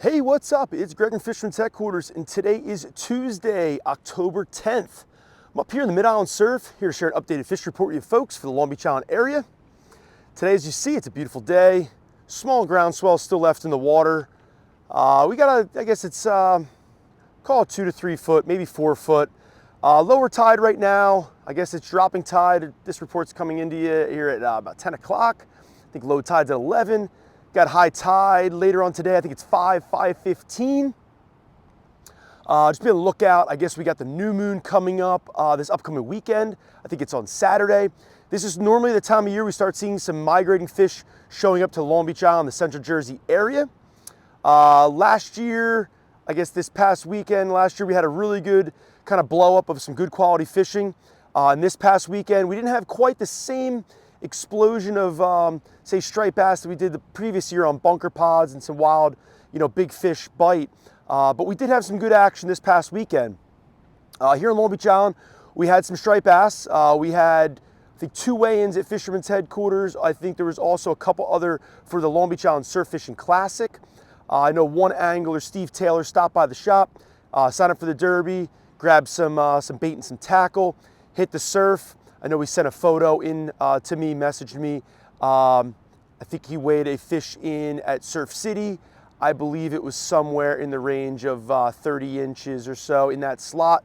Hey, what's up? It's Greg from Fisherman's Headquarters, and today is Tuesday, October 10th. I'm up here in the Mid-Island Surf, here to share an updated fish report with you folks for the Long Beach Island area. Today, as you see, it's a beautiful day. Small ground swell still left in the water. We got I guess it's, call it 2 to 3 foot, maybe 4 foot. Lower tide right now. I guess it's dropping tide. This report's coming into you here at about 10 o'clock. I think low tide's at 11. Got high tide later on today. I think it's 5:15. Just be on the lookout. I guess we got the new moon coming up this upcoming weekend. I think it's on Saturday. This is normally the time of year we start seeing some migrating fish showing up to Long Beach Island, the Central Jersey area. Last year, I guess this past weekend, last year we had a really good kind of blow up of some good quality fishing. And this past weekend, we didn't have quite the same explosion of, say, striped bass that we did the previous year on bunker pods and some wild, big fish bite. But we did have some good action this past weekend. Here in Long Beach Island, we had some striped bass. We had, I think, 2 weigh-ins at Fisherman's Headquarters. I think there was also a couple other for the Long Beach Island Surf Fishing Classic. I know one angler, Steve Taylor, stopped by the shop, signed up for the Derby, grabbed some bait and some tackle, hit the surf. I know he sent a photo in to me, messaged me. I think he weighed a fish in at Surf City. I believe it was somewhere in the range of 30 inches or so in that slot.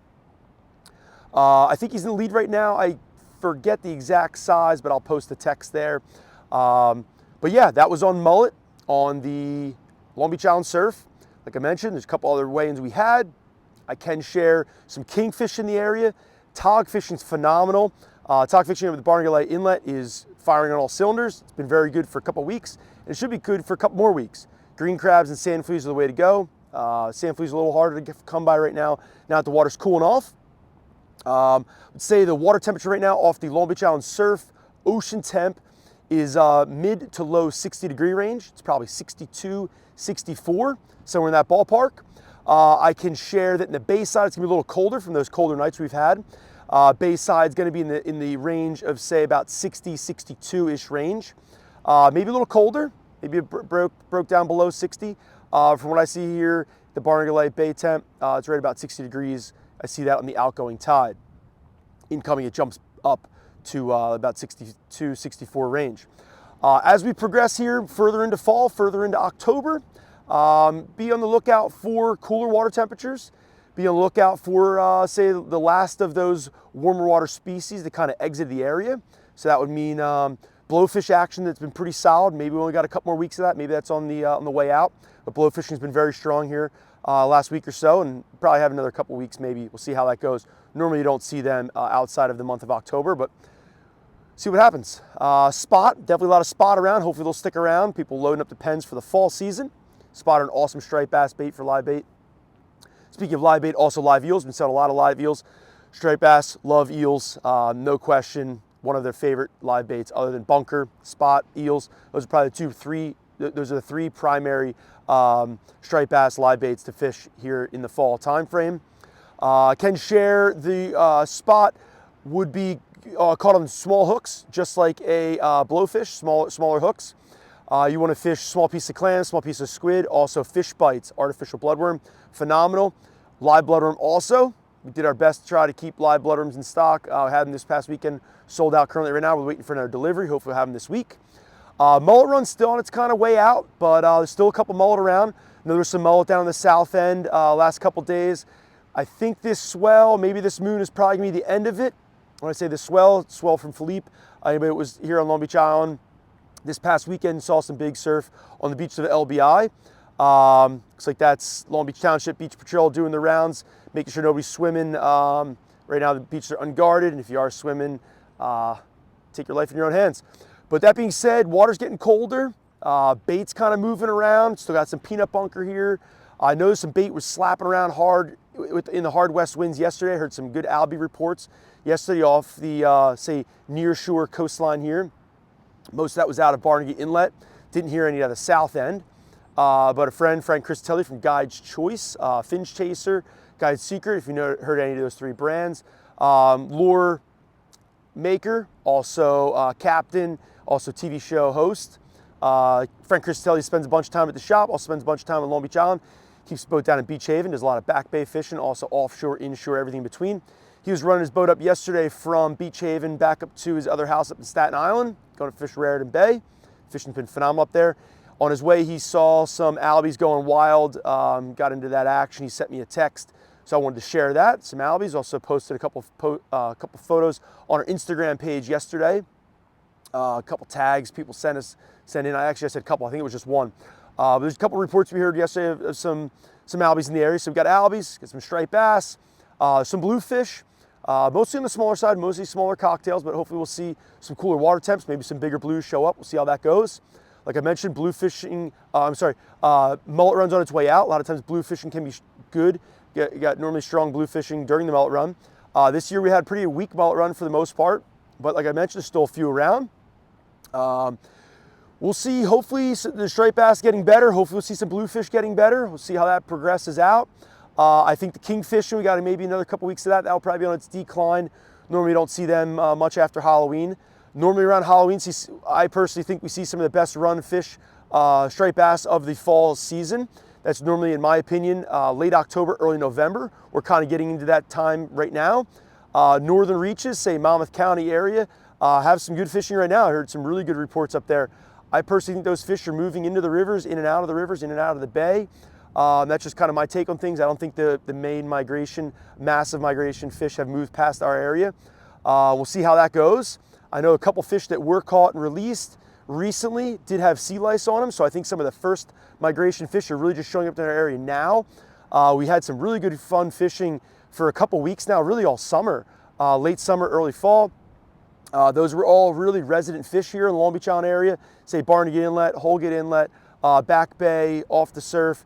I think he's in the lead right now. I forget the exact size, but I'll post the text there. But yeah, that was on mullet on the Long Beach Island Surf. Like I mentioned, there's a couple other weigh-ins we had. I can share some kingfish in the area. Tog fishing's phenomenal. Tog fishing over the Barnegat Inlet is firing on all cylinders. It's been very good for a couple weeks, and it should be good for a couple more weeks. Green crabs and sand fleas are the way to go. Sand fleas are a little harder to come by right now that the water's cooling off. I'd say the water temperature right now off the Long Beach Island Surf, ocean temp, is mid to low 60-degree range. It's probably 62, 64, somewhere in that ballpark. I can share that in the bay side, it's gonna be a little colder from those colder nights we've had. Bay side's going to be in the range of, say, about 60, 62-ish range. Maybe a little colder. Maybe it broke down below 60. From what I see here, the Barnegat Bay temp, it's right about 60 degrees. I see that on the outgoing tide. Incoming, it jumps up to about 62, 64 range. As we progress here further into fall, further into October, be on the lookout for cooler water temperatures. Be on the lookout for, say, the last of those warmer water species that kind of exit the area. So that would mean blowfish action that's been pretty solid. Maybe we only got a couple more weeks of that. Maybe that's on the way out. But blowfishing has been very strong here last week or so, and probably have another couple weeks maybe. We'll see how that goes. Normally you don't see them outside of the month of October, but see what happens. Spot, definitely a lot of spot around. Hopefully they'll stick around. People loading up the pens for the fall season. Spotted an awesome striped bass bait for live bait. Speaking of live bait, also live eels. Been selling a lot of live eels. Striped bass, love eels, no question. One of their favorite live baits other than bunker, spot, eels. Those are probably those are the 3 primary striped bass live baits to fish here in the fall time frame. Can share the spot would be caught on small hooks, just like a blowfish, smaller hooks. You want to fish small piece of clam, small piece of squid, also fish bites, artificial bloodworm, phenomenal. Live bloodworm also. We did our best to try to keep live bloodworms in stock. Had them this past weekend, sold out currently right now. We're waiting for another delivery. Hopefully we'll have them this week. Mullet run's still on its kind of way out, but there's still a couple mullet around. I know there's some mullet down on the south end last couple days. I think this swell, maybe this moon is probably gonna be the end of it. When I say the swell, it's swell from Philippe. Anybody that was here on Long Beach Island this past weekend saw some big surf on the beach of the LBI. Looks like that's Long Beach Township Beach Patrol doing the rounds, making sure nobody's swimming. Right now the beaches are unguarded, and if you are swimming, take your life in your own hands. But that being said, water's getting colder. Bait's kind of moving around. Still got some peanut bunker here. I noticed some bait was slapping around hard in the hard west winds yesterday. I heard some good algae reports yesterday off the, say, near shore coastline here. Most of that was out of Barnegat Inlet. Didn't hear any out of the south end. But a friend, Frank Christelli from Guide's Choice, Finch Chaser, Guide's Secret, if you heard any of those 3 brands. Lure Maker, also captain, also TV show host. Frank Cristelli spends a bunch of time at the shop, also spends a bunch of time on Long Beach Island, keeps the boat down in Beach Haven, does a lot of back bay fishing, also offshore, inshore, everything in between. He was running his boat up yesterday from Beach Haven back up to his other house up in Staten Island, going to fish Raritan Bay. Fishing's been phenomenal up there. On his way, he saw some albies going wild, got into that action. He sent me a text, so I wanted to share that. Some albies. Also posted a couple photos on our Instagram page yesterday. A couple tags people sent in. I said a couple. I think it was just one. But there's a couple reports we heard yesterday of some albies in the area. So we've got albies, got some striped bass, some bluefish. Mostly on the smaller side, mostly smaller cocktails, but hopefully we'll see some cooler water temps, maybe some bigger blues show up. We'll see how that goes. Like I mentioned, blue fishing, mullet run's on its way out. A lot of times blue fishing can be good. You got normally strong blue fishing during the mullet run. This year we had pretty weak mullet run for the most part, but like I mentioned, there's still a few around. We'll see, hopefully the striped bass getting better. Hopefully we'll see some bluefish getting better. We'll see how that progresses out. I think the kingfish, we got maybe another couple weeks of that. That'll probably be on its decline. Normally we don't see them much after Halloween. Normally around Halloween, I personally think we see some of the best run fish, striped bass of the fall season. That's normally, in my opinion, late October, early November. We're kind of getting into that time right now. Northern reaches, say Monmouth County area, have some good fishing right now. I heard some really good reports up there. I personally think those fish are moving into the rivers, in and out of the rivers, in and out of the bay. That's just kind of my take on things. I don't think the main migration, massive migration fish have moved past our area. We'll see how that goes. I know a couple fish that were caught and released recently did have sea lice on them, so I think some of the first migration fish are really just showing up in our area now. We had some really good fun fishing for a couple weeks now, really all summer, late summer, early fall. Those were all really resident fish here in the Long Beach Island area, say Barnegat Inlet, Holgate Inlet, Back Bay, off the surf.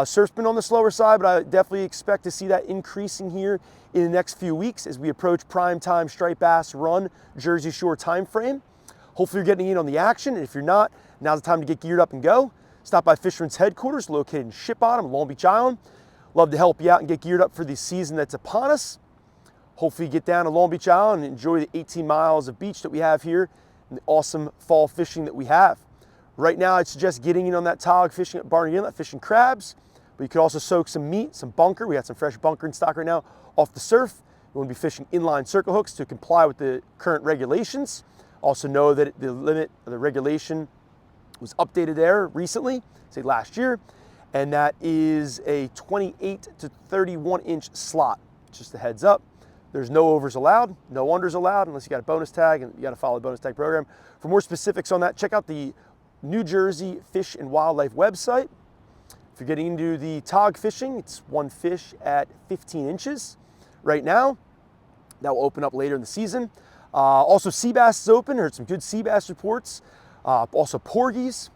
Surf's been on the slower side, but I definitely expect to see that increasing here in the next few weeks as we approach prime time striped bass run Jersey Shore time frame. Hopefully you're getting in on the action, and if you're not, now's the time to get geared up and go. Stop by Fisherman's Headquarters located in Ship Bottom, Long Beach Island. Love to help you out and get geared up for the season that's upon us. Hopefully you get down to Long Beach Island and enjoy the 18 miles of beach that we have here and the awesome fall fishing that we have. Right now, I'd suggest getting in on that tog fishing at Barnegat Inlet, fishing crabs, but you could also soak some meat, some bunker. We got some fresh bunker in stock right now off the surf. You want to be fishing inline circle hooks to comply with the current regulations. Also know that the limit of the regulation was updated there recently, say last year, and that is a 28 to 31 inch slot. Just a heads up. There's no overs allowed, no unders allowed, unless you got a bonus tag, and you got to follow the bonus tag program. For more specifics on that, check out the New Jersey Fish and Wildlife website. If you're getting into the tog fishing, it's one fish at 15 inches right now. That will open up later in the season. Also, sea bass is open. Heard some good sea bass reports. Also, porgies.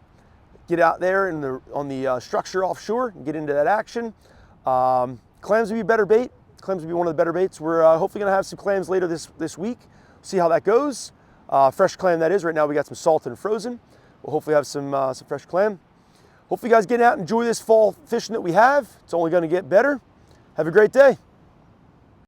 Get out there on the structure offshore and get into that action. Clams would be better bait. Clams would be one of the better baits. We're hopefully going to have some clams later this week. See how that goes. Fresh clam that is. Right now we got some salted and frozen. We'll hopefully have some fresh clam. Hopefully you guys get out and enjoy this fall fishing that we have. It's only going to get better. Have a great day.